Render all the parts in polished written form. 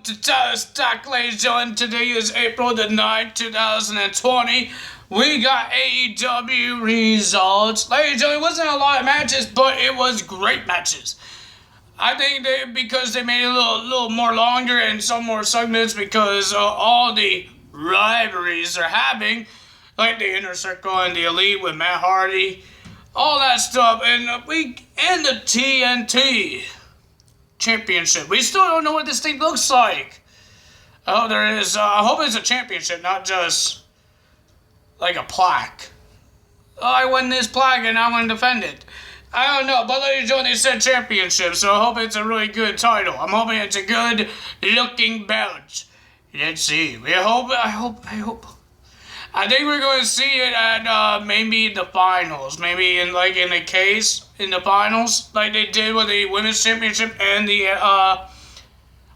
to Stock, ladies and gentlemen. Today is April the 9th, 2020. We got AEW results. Ladies and gentlemen, it wasn't a lot of matches, but it was great matches. I think because they made it a little more longer and some more segments because all the rivalries they're having, like the Inner Circle and the Elite with Matt Hardy, all that stuff, and the TNT Championship. We still don't know what this thing looks like. Oh, there is. I hope it's a championship, not just like a plaque. Oh, I won this plaque and I'm going to defend it. I don't know, but ladies and gentlemen, they said championship, so I hope it's a really good title. I'm hoping it's a good looking belt. Let's see. I hope. I think we're going to see it at maybe the finals. Maybe in the case in the finals, like they did with the Women's Championship and the I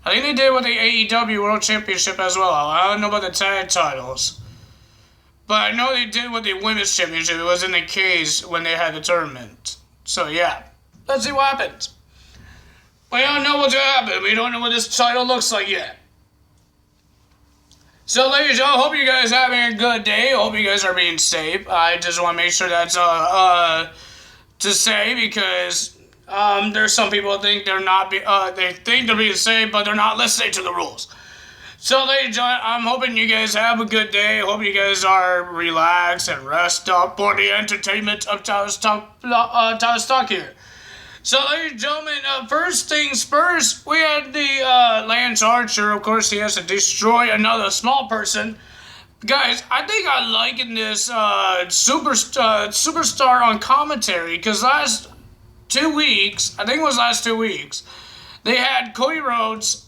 think they did with the AEW World Championship as well. I don't know about the tag titles, but I know they did with the Women's Championship. It was in the case when they had the tournament. So yeah, let's see what happens. We don't know what's going to happen. We don't know what this title looks like yet. So, ladies and gentlemen, I hope you guys are having a good day. I hope you guys are being safe. I just want to make sure that's to say because there's some people who think they're not they think they're being safe, but they're not listening to the rules. So, ladies and gentlemen, I'm hoping you guys have a good day. I hope you guys are relaxed and rest up for the entertainment of Tyler's Talk here. So, ladies and gentlemen, first things first, we had the Lance Archer. Of course, he has to destroy another small person. Guys, I think I like in this superstar on commentary because last 2 weeks, I think it was last 2 weeks, they had Cody Rhodes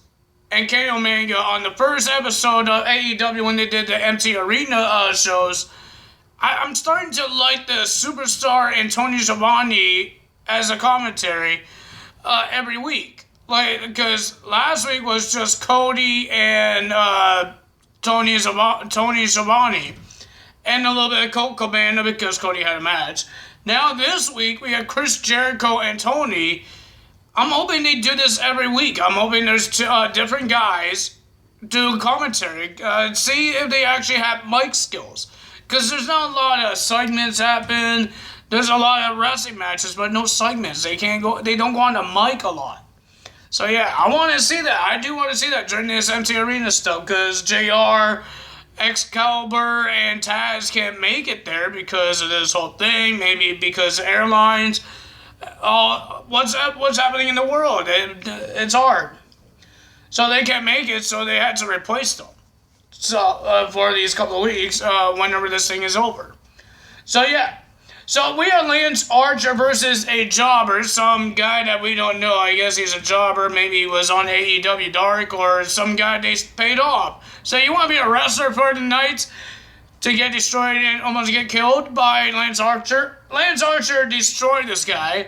and Kenny Omega on the first episode of AEW when they did the empty arena shows. I'm starting to like the superstar and Tony Schiavone as a commentary every week, because last week was just Cody and Tony Schiavone, and a little bit of Colt Cabana because Cody had a match. Now this week we have Chris Jericho and Tony. I'm hoping they do this every week. I'm hoping there's different guys do commentary, see if they actually have mic skills, because there's not a lot of segments happen. There's a lot of wrestling matches, but no segments. They don't go on the mic a lot. So yeah, I want to see that. I do want to see that during this empty arena stuff, because JR, Excalibur, and Taz can't make it there because of this whole thing. Maybe because airlines. What's happening in the world? It's hard. So they can't make it, so they had to replace them. So for these couple of weeks, whenever this thing is over. So yeah. So we have Lance Archer versus a jobber, some guy that we don't know. I guess he's a jobber. Maybe he was on AEW Dark or some guy they paid off. So you want to be a wrestler for the night to get destroyed and almost get killed by Lance Archer? Lance Archer destroyed this guy.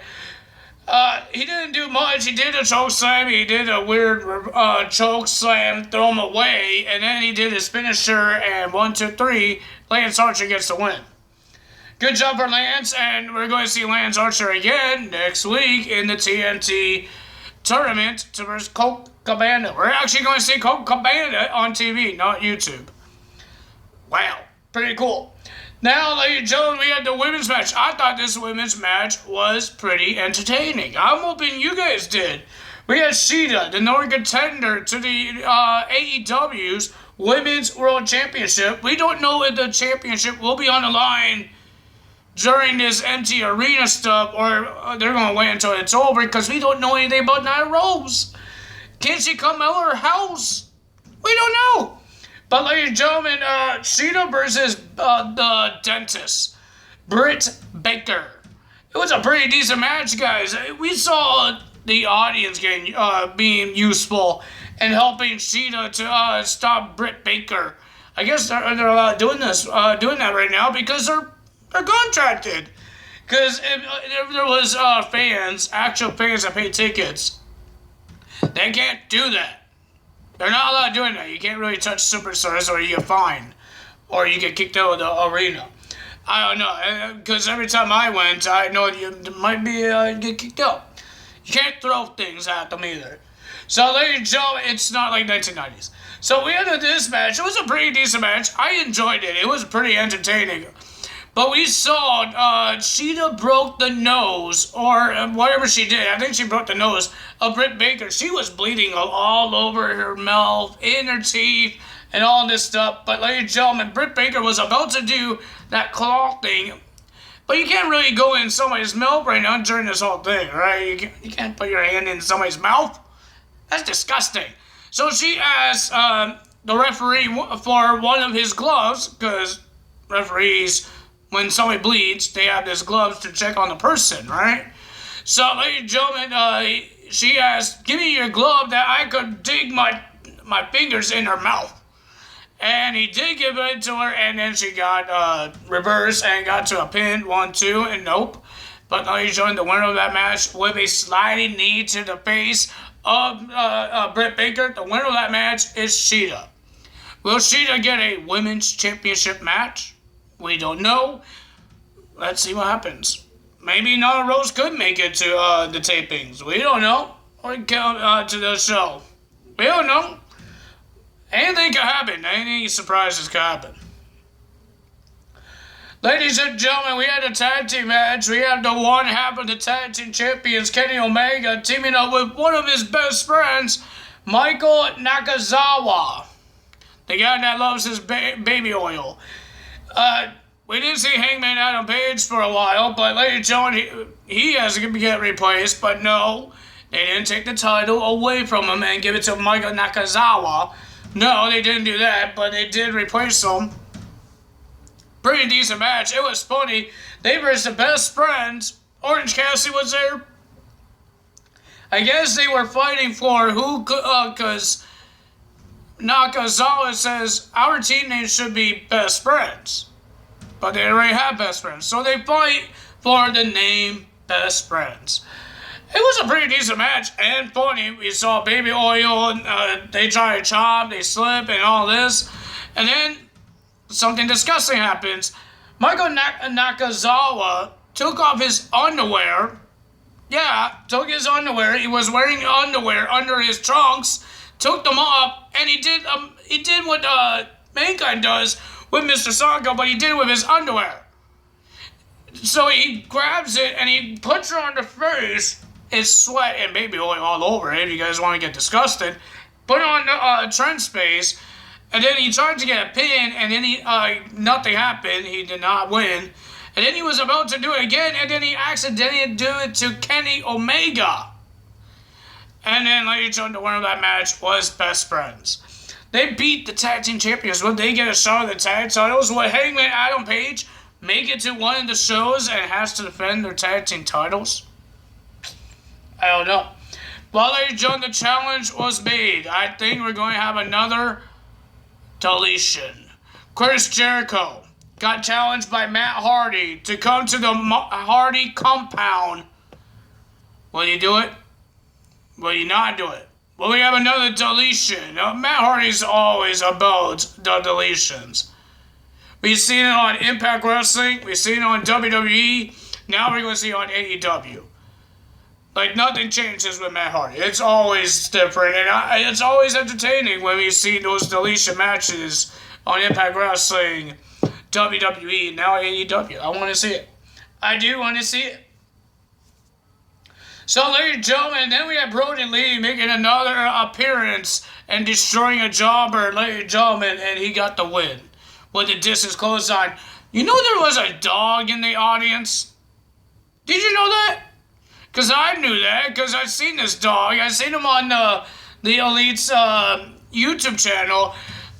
He didn't do much. He did a choke slam. He did a weird choke slam, throw him away, and then he did his finisher, and 1, 2, 3, Lance Archer gets the win. Good job for Lance, and we're going to see Lance Archer again next week in the TNT tournament to versus Colt Cabana. We're actually going to see Colt Cabana on TV, not YouTube. Wow, pretty cool. Now, ladies and gentlemen, we had the women's match. I thought this women's match was pretty entertaining. I'm hoping you guys did. We had Shida, the number contender to the AEW's Women's World Championship. We don't know if the championship will be on the line during this empty arena stuff, or they're going to wait until it's over because we don't know anything about Nia Rose. Can she come out of her house? We don't know. But ladies and gentlemen, Shida versus the dentist, Britt Baker. It was a pretty decent match, guys. We saw the audience being useful and helping Shida to stop Britt Baker. I guess they're allowed doing that right now because they're contracted. Because if there was actual fans that pay tickets, they can't do that. They're not allowed doing that. You can't really touch superstars or you get fined. Or you get kicked out of the arena. I don't know. Because every time I went, I know you might be get kicked out. You can't throw things at them either. So, ladies and gentlemen, it's not like 1990s. So we ended this match. It was a pretty decent match. I enjoyed it. It was pretty entertaining. But we saw Sheeta broke the nose, or whatever she did. I think she broke the nose of Britt Baker. She was bleeding all over her mouth, in her teeth, and all this stuff. But ladies and gentlemen, Britt Baker was about to do that claw thing. But you can't really go in somebody's mouth right now during this whole thing, right? You can't put your hand in somebody's mouth. That's disgusting. So she asked the referee for one of his gloves, because referees, when somebody bleeds, they have these gloves to check on the person, right? So, ladies and gentlemen, she asked, give me your glove that I could dig my fingers in her mouth. And he did give it to her, and then she got reversed and got to a pin, 1, 2, and nope. But ladies and gentlemen, the winner of that match with a sliding knee to the face of Britt Baker, the winner of that match is Sheeta. Will Sheeta get a women's championship match? We don't know. Let's see what happens. Maybe Nyla Rose could make it to the tapings. We don't know. Or to the show. We don't know. Anything could happen. Any surprises could happen. Ladies and gentlemen, we had a tag team match. We had the one half of the tag team champions, Kenny Omega, teaming up with one of his best friends, Michael Nakazawa. The guy that loves his baby oil. We didn't see Hangman Adam Page for a while, but ladies and gentlemen, he has to get replaced, but no, they didn't take the title away from him and give it to Michael Nakazawa. No, they didn't do that, but they did replace him. Pretty decent match. It was funny. They were the best friends. Orange Cassidy was there. I guess they were fighting for who, because Nakazawa says our team name should be Best Friends. But they already have Best Friends. So they fight for the name Best Friends. It was a pretty decent match and funny. We saw baby oil, and they try to chop, they slip, and all this. And then something disgusting happens. Michael Nakazawa took off his underwear. Yeah, took his underwear. He was wearing underwear under his trunks. Took them off, and he did what Mankind does with Mr. Songko, but he did it with his underwear. So he grabs it and he puts her on the face. It's sweat and baby oil all over it. If you guys want to get disgusted, put it on Trent's face, and then he tried to get a pin, and then nothing happened. He did not win, and then he was about to do it again, and then he accidentally do it to Kenny Omega. And then, ladies and gentlemen, the winner of that match was Best Friends. They beat the tag team champions. Would they get a shot at the tag titles? Would Hangman Adam Page make it to one of the shows and has to defend their tag team titles? I don't know. Well, ladies and gentlemen, the challenge was made. I think we're going to have another deletion. Chris Jericho got challenged by Matt Hardy to come to the Hardy compound. Will you do it? Will you not do it? Will we have another deletion? Matt Hardy's always about the deletions. We've seen it on Impact Wrestling. We've seen it on WWE. Now we're going to see it on AEW. Like, nothing changes with Matt Hardy. It's always different, and it's always entertaining when we see those deletion matches on Impact Wrestling, WWE, and now AEW. I want to see it. I do want to see it. So, ladies and gentlemen, then we have Brody Lee making another appearance and destroying a jobber, ladies and gentlemen, and he got the win with the distance clothesline. You know there was a dog in the audience? Did you know that? Because I knew that, because I've seen this dog. I've seen him on the Elite's YouTube channel.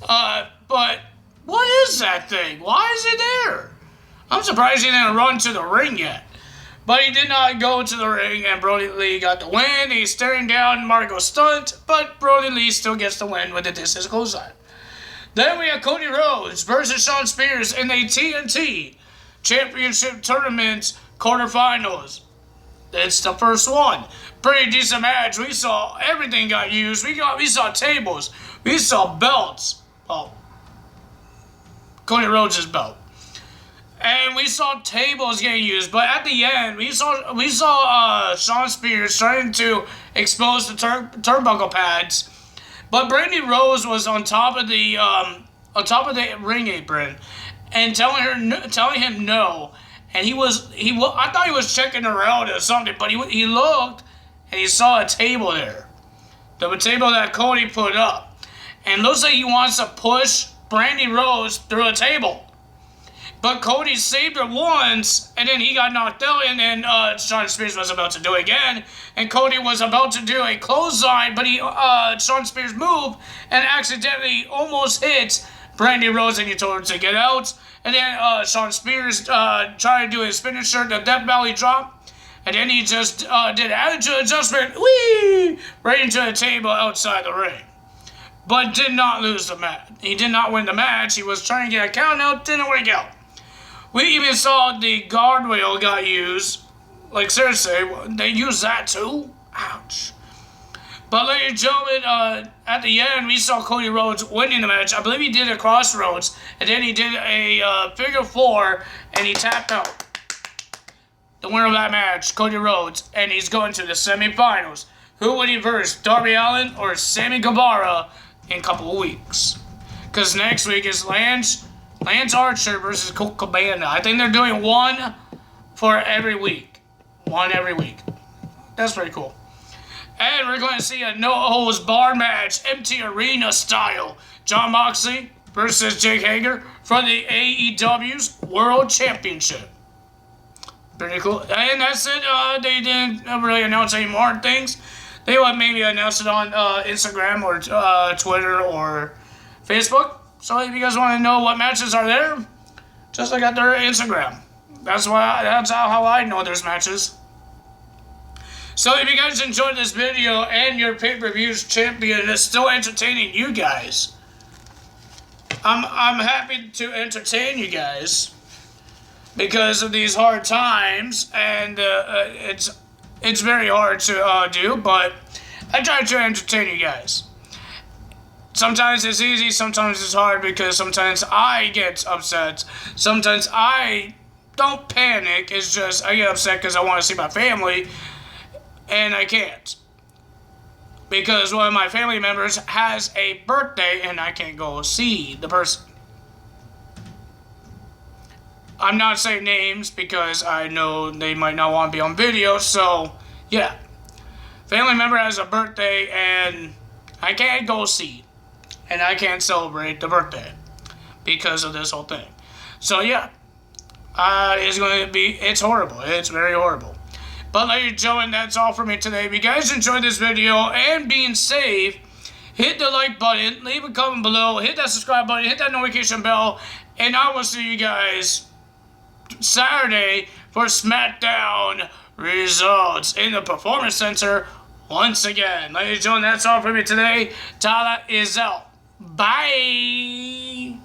But what is that thing? Why is it there? I'm surprised he didn't run to the ring yet. But he did not go to the ring, and Brody Lee got the win. He's staring down Marco Stunt, but Brody Lee still gets the win with the distance clothesline. Then we have Cody Rhodes versus Shawn Spears in the TNT Championship Tournament quarterfinals. It's the first one. Pretty decent match. We saw everything got used. We saw tables. We saw belts. Oh, Cody Rhodes' belt. And we saw tables getting used, but at the end, we saw Shawn Spears trying to expose the turnbuckle pads, but Brandy Rose was on top of the ring apron, and telling him no, and I thought he was checking her out or something, but he looked and he saw a table there, the table that Cody put up, and looks like he wants to push Brandy Rose through a table. But Cody saved her once, and then he got knocked out, and then Shawn Spears was about to do it again, and Cody was about to do a clothesline, but Shawn Spears moved and accidentally almost hit Brandy Rose, and he told her to get out, and then Shawn Spears tried to do his finisher, the Death Valley drop, and then he just did an attitude adjustment, whee, right into the table outside the ring. But did not lose the match. He did not win the match. He was trying to get a count out, didn't work out. We even saw the guardrail got used. Like, seriously, they used that too? Ouch. But, ladies and gentlemen, at the end, we saw Cody Rhodes winning the match. I believe he did a crossroads, and then he did a figure four, and he tapped out. The winner of that match, Cody Rhodes, and he's going to the semifinals. Who would he verse, Darby Allin or Sammy Guevara in a couple of weeks? Because next week is Lance Archer versus Colt Cabana. I think they're doing one for every week. One every week. That's pretty cool. And we're going to see a no-holds-barred match, empty arena style. Jon Moxley versus Jake Hager for the AEW's World Championship. Pretty cool. And that's it. They didn't really announce any more things. They would maybe announce it on Instagram or Twitter or Facebook. So if you guys want to know what matches are there, just look at their Instagram. That's how I know there's matches. So if you guys enjoyed this video and your pay-per-views champion is still entertaining you guys, I'm happy to entertain you guys because of these hard times, and it's very hard to do, but I try to entertain you guys. Sometimes it's easy, sometimes it's hard, because sometimes I get upset. Sometimes I don't panic, it's just I get upset because I want to see my family, and I can't. Because one of my family members has a birthday, and I can't go see the person. I'm not saying names, because I know they might not want to be on video, so, yeah. Family member has a birthday, and I can't go see. And I can't celebrate the birthday because of this whole thing. So, yeah. It's horrible. It's very horrible. But, ladies and gentlemen, that's all for me today. If you guys enjoyed this video and being safe, hit the like button, leave a comment below, hit that subscribe button, hit that notification bell, and I will see you guys Saturday for SmackDown results in the Performance Center once again. Ladies and gentlemen, that's all for me today. Tala is out. Bye.